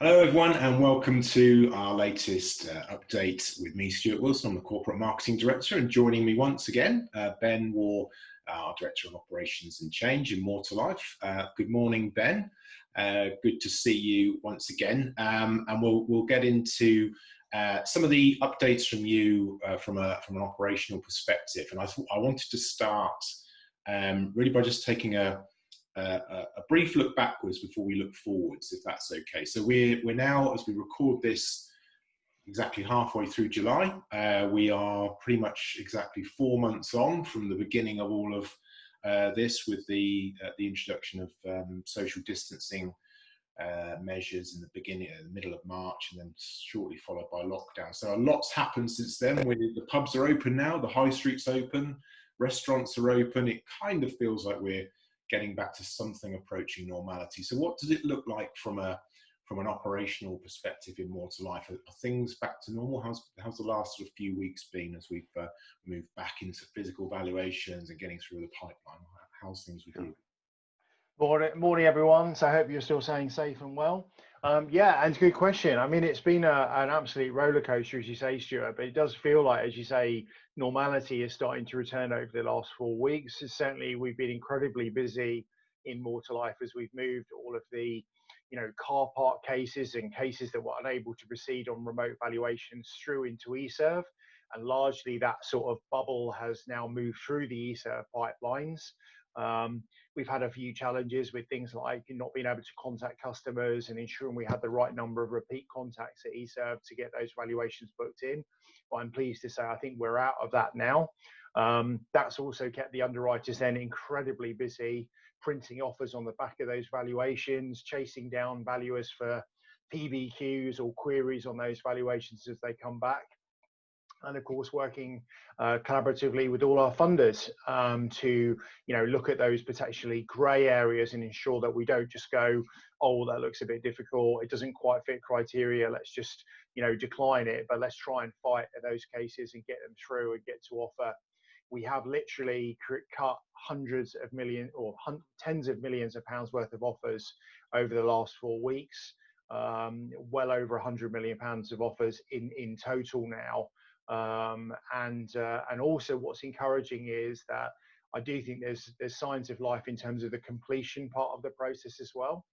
Hello, everyone, and welcome to our latest update with me, Stuart Wilson. I'm the Corporate Marketing Director, and joining me once again, Ben Waugh, our Director of Operations and Change in More2life. Good morning, Ben. Good to see you once again, and we'll get into some of the updates from you from an operational perspective. And I thought I wanted to start really by just taking a brief look backwards before we look forwards, if that's okay. So we're now, as we record this, exactly halfway through July. We are pretty much exactly 4 months on from the beginning of all of this, with the introduction of social distancing measures in the middle of March, and then shortly followed by lockdown. So a lot's happened since then. The pubs are open now, the high street's open, restaurants are open. It kind of feels like we're getting back to something approaching normality. So what does it look like from an operational perspective in More2life? Are things back to normal? How's the last sort of few weeks been as we've moved back into physical valuations and getting through the pipeline? How's things with you? Morning, everyone. So I hope you're still staying safe and well. Yeah, and it's a good question. I mean, it's been an absolute roller coaster, as you say, Stuart, but it does feel like, as you say, normality is starting to return over the last 4 weeks. Certainly, we've been incredibly busy in More2life as we've moved all of the, car park cases and cases that were unable to proceed on remote valuations through into eServe. And largely that sort of bubble has now moved through the eServe pipelines. We've had a few challenges with things like not being able to contact customers and ensuring we had the right number of repeat contacts at eServe to get those valuations booked in. But I'm pleased to say I think we're out of that now. That's also kept the underwriters then incredibly busy, printing offers on the back of those valuations, chasing down valuers for PBQs or queries on those valuations as they come back. And of course, working collaboratively with all our funders to look at those potentially grey areas and ensure that we don't just go, oh, that looks a bit difficult, it doesn't quite fit criteria, let's just decline it, but let's try and fight those cases and get them through and get to offer. We have literally cut hundreds of millions or tens of millions of pounds worth of offers over the last 4 weeks. Well over £100 million of offers in total now. And also what's encouraging is that I do think there's signs of life in terms of the completion part of the process as well.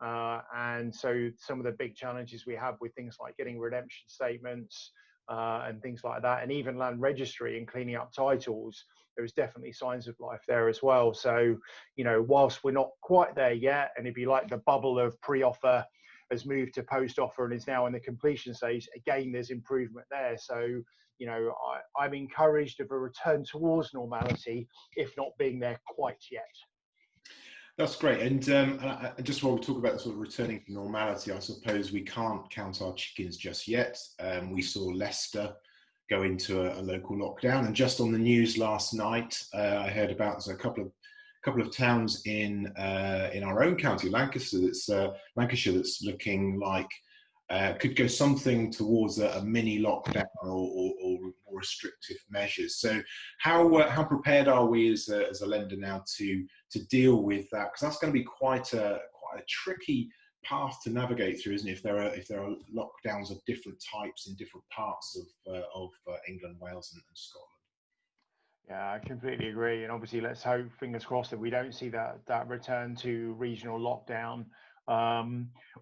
And so some of the big challenges we have with things like getting redemption statements and things like that, and even land registry and cleaning up titles, there is definitely signs of life there as well. So, whilst we're not quite there yet, and if you like, the bubble of pre-offer has moved to post-offer and is now in the completion stage, again, there's improvement there. So, I'm encouraged of a return towards normality, if not being there quite yet. That's great. And just while we talk about sort of returning to normality, I suppose we can't count our chickens just yet. We saw Leicester go into a local lockdown, and just on the news last night, I heard about a couple of towns in our own county, Lancashire, that's looking like could go something towards a mini lockdown or more restrictive measures. So how prepared are we as a lender now to deal with that? Because that's going to be quite a tricky path to navigate through, isn't it? If there are lockdowns of different types in different parts of England, Wales, and Scotland. Yeah, I completely agree. And obviously, let's hope, fingers crossed, that we don't see that return to regional lockdown.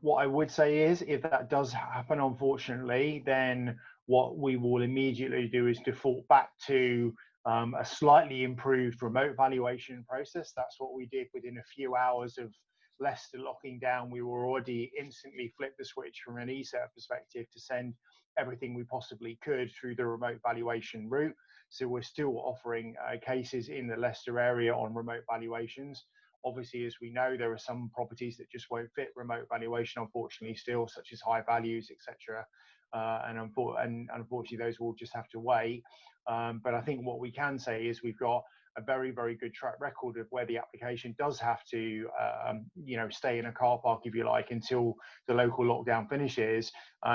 What I would say is, if that does happen, unfortunately, then what we will immediately do is default back to a slightly improved remote valuation process. That's what we did within a few hours of Leicester locking down. We were already instantly flipped the switch from an eServe perspective to send everything we possibly could through the remote valuation route. So we're still offering cases in the Leicester area on remote valuations. Obviously, as we know, there are some properties that just won't fit remote valuation, unfortunately, still, such as high values, etc. And unfortunately, those will just have to wait. But I think what we can say is we've got a very, very good track record of where the application does have to, stay in a car park, if you like, until the local lockdown finishes.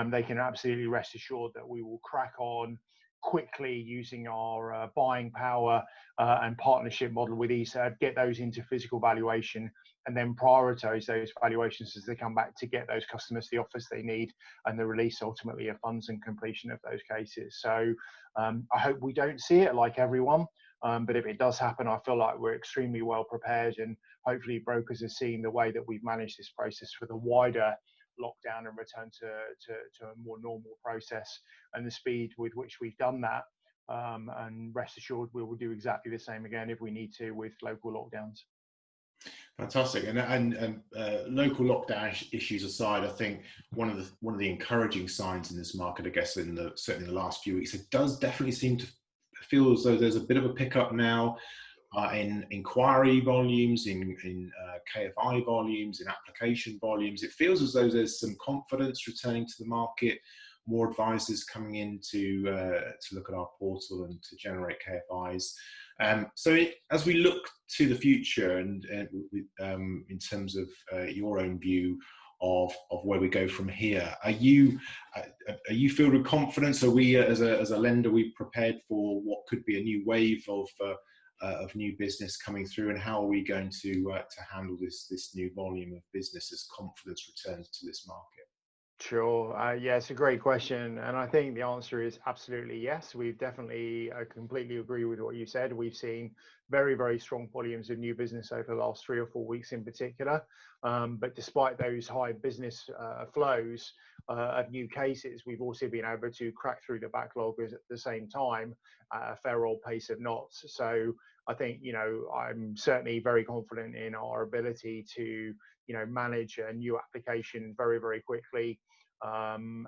They can absolutely rest assured that we will crack on, quickly using our buying power and partnership model with ESAD, get those into physical valuation, and then prioritize those valuations as they come back to get those customers the offers they need and the release ultimately of funds and completion of those cases. So I hope we don't see it like everyone, but if it does happen, I feel like we're extremely well prepared, and hopefully brokers are seeing the way that we've managed this process for the wider lockdown and return to a more normal process, and the speed with which we've done that. And rest assured, we will do exactly the same again if we need to with local lockdowns. Fantastic. And local lockdown issues aside, I think one of the encouraging signs in this market, I guess, certainly in the last few weeks, it does definitely seem to feel as though there's a bit of a pickup now in inquiry volumes, in KFI volumes, in application volumes. It feels as though there's some confidence returning to the market, more advisors coming in to look at our portal and to generate KFIs. So as we look to the future, and in terms of your own view of where we go from here, are you filled with confidence? Are we as a lender, we prepared for what could be a new wave of new business coming through, and how are we going to handle this new volume of business as confidence returns to this market? Sure. Yeah, it's a great question. And I think the answer is absolutely yes. We've definitely completely agree with what you said. We've seen very, very strong volumes of new business over the last 3 or 4 weeks in particular. But despite those high business flows of new cases, we've also been able to crack through the backlog at the same time at a fair old pace of knots. So I think, I'm certainly very confident in our ability to, manage a new application very, very quickly. And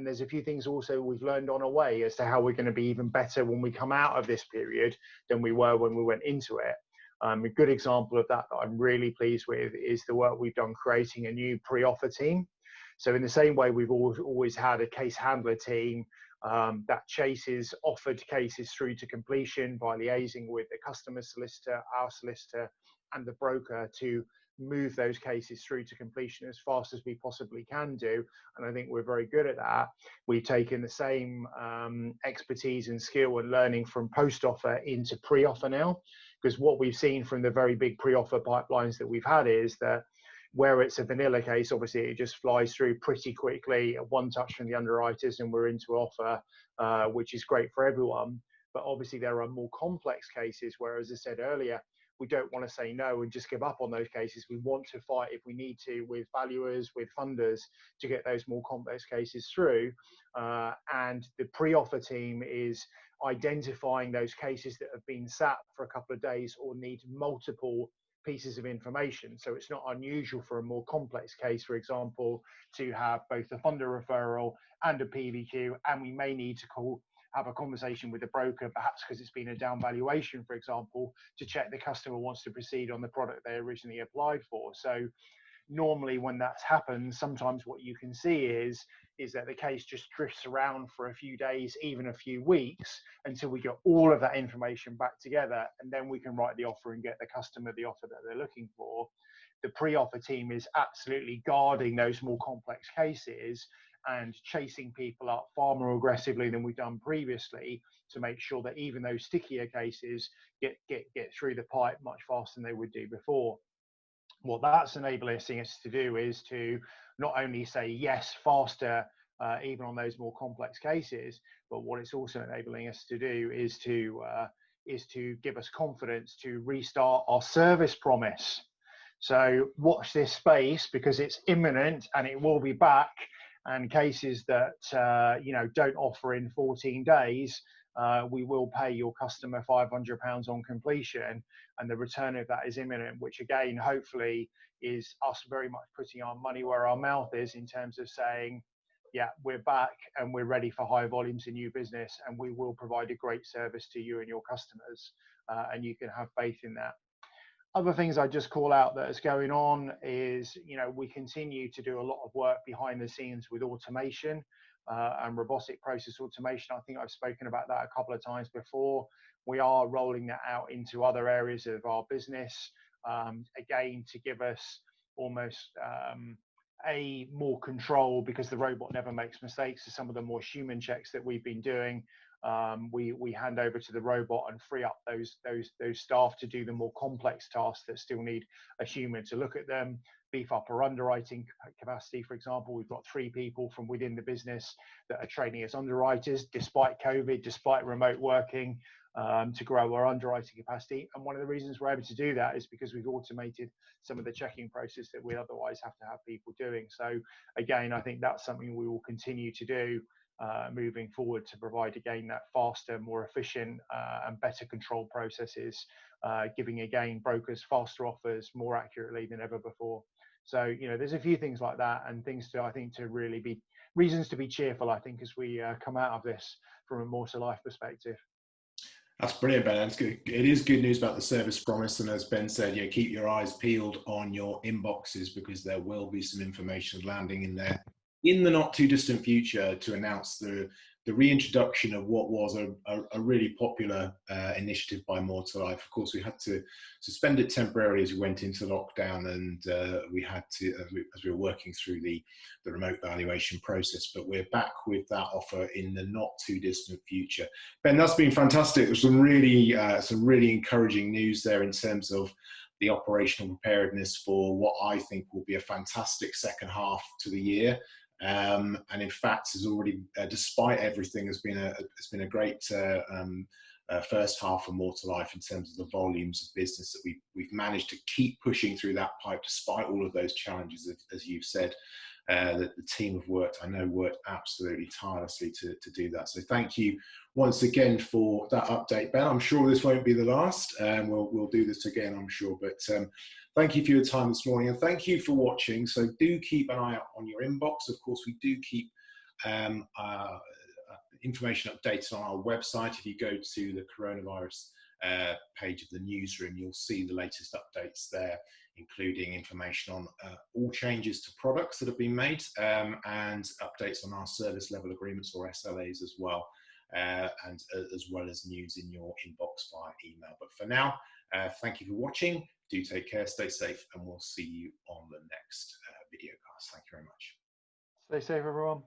there's a few things also we've learned on our way as to how we're going to be even better when we come out of this period than we were when we went into it. A good example of that I'm really pleased with is the work we've done creating a new pre-offer team. So in the same way we've always had a case handler team that chases offered cases through to completion by liaising with the customer solicitor, our solicitor, and the broker to move those cases through to completion as fast as we possibly can do. And I think we're very good at that. We've taken the same expertise and skill and learning from post-offer into pre-offer now, because what we've seen from the very big pre-offer pipelines that we've had is that where it's a vanilla case, obviously it just flies through pretty quickly, one touch from the underwriters and we're into offer, which is great for everyone. But obviously there are more complex cases where, as I said earlier, we don't want to say no and just give up on those cases. We want to fight if we need to with valuers, with funders, to get those more complex cases through. And the pre-offer team is identifying those cases that have been sat for a couple of days or need multiple pieces of information. So it's not unusual for a more complex case, for example, to have both a funder referral and a PVQ, and we may need to have a conversation with the broker, perhaps because it's been a down valuation, for example, to check the customer wants to proceed on the product they originally applied for. So normally when that's happened, sometimes what you can see is that the case just drifts around for a few days, even a few weeks, until we get all of that information back together, and then we can write the offer and get the customer the offer that they're looking for. The pre-offer team is absolutely guarding those more complex cases and chasing people up far more aggressively than we've done previously to make sure that even those stickier cases get through the pipe much faster than they would do before. What that's enabling us to do is to not only say yes faster, even on those more complex cases, but what it's also enabling us to do is to give us confidence to restart our service promise. So watch this space, because it's imminent and it will be back. And cases that don't offer in 14 days, we will pay your customer £500 on completion, and the return of that is imminent, which again, hopefully is us very much putting our money where our mouth is in terms of saying, yeah, we're back and we're ready for high volumes in new business, and we will provide a great service to you and your customers, and you can have faith in that. Other things I just call out that is going on is, we continue to do a lot of work behind the scenes with automation and robotic process automation. I think I've spoken about that a couple of times before. We are rolling that out into other areas of our business, again, to give us almost more control, because the robot never makes mistakes. So some of the more human checks that we've been doing we hand over to the robot and free up those staff to do the more complex tasks that still need a human to look at them, beef up our underwriting capacity. For example, we've got 3 people from within the business that are training as underwriters, despite COVID, despite remote working, to grow our underwriting capacity. And one of the reasons we're able to do that is because we've automated some of the checking process that we otherwise have to have people doing. So again, I think that's something we will continue to do moving forward, to provide again that faster, more efficient and better control processes, giving again brokers faster offers more accurately than ever before. So there's a few things like that, and things to, I think, to really be reasons to be cheerful, I think, as we come out of this from a more2life perspective. That's brilliant, Ben. That's good. It is good news about the service promise, and as Ben said, keep your eyes peeled on your inboxes, because there will be some information landing in there in the not too distant future to announce the reintroduction of what was a really popular initiative by more2life. Of course, we had to suspend it temporarily as we went into lockdown, and we had to, as we were working through the remote valuation process, but we're back with that offer in the not too distant future. Ben, that's been fantastic. There's some really encouraging news there in terms of the operational preparedness for what I think will be a fantastic second half to the year. And in fact, has already, despite everything, it's been a great first half for more2life in terms of the volumes of business that we've managed to keep pushing through that pipe despite all of those challenges, as you've said. That the team have worked absolutely tirelessly to do that. So thank you once again for that update, Ben. I'm sure this won't be the last. We'll do this again, I'm sure. But thank you for your time this morning, and thank you for watching. So do keep an eye out on your inbox. Of course, we do keep information updated on our website. If you go to the coronavirus page of the newsroom, you'll see the latest updates there, including information on all changes to products that have been made, and updates on our service level agreements, or SLAs, as well, and as well as news in your inbox via email. But for now, thank you for watching. Do take care, stay safe, and we'll see you on the next video cast. Thank you very much. Stay safe, everyone.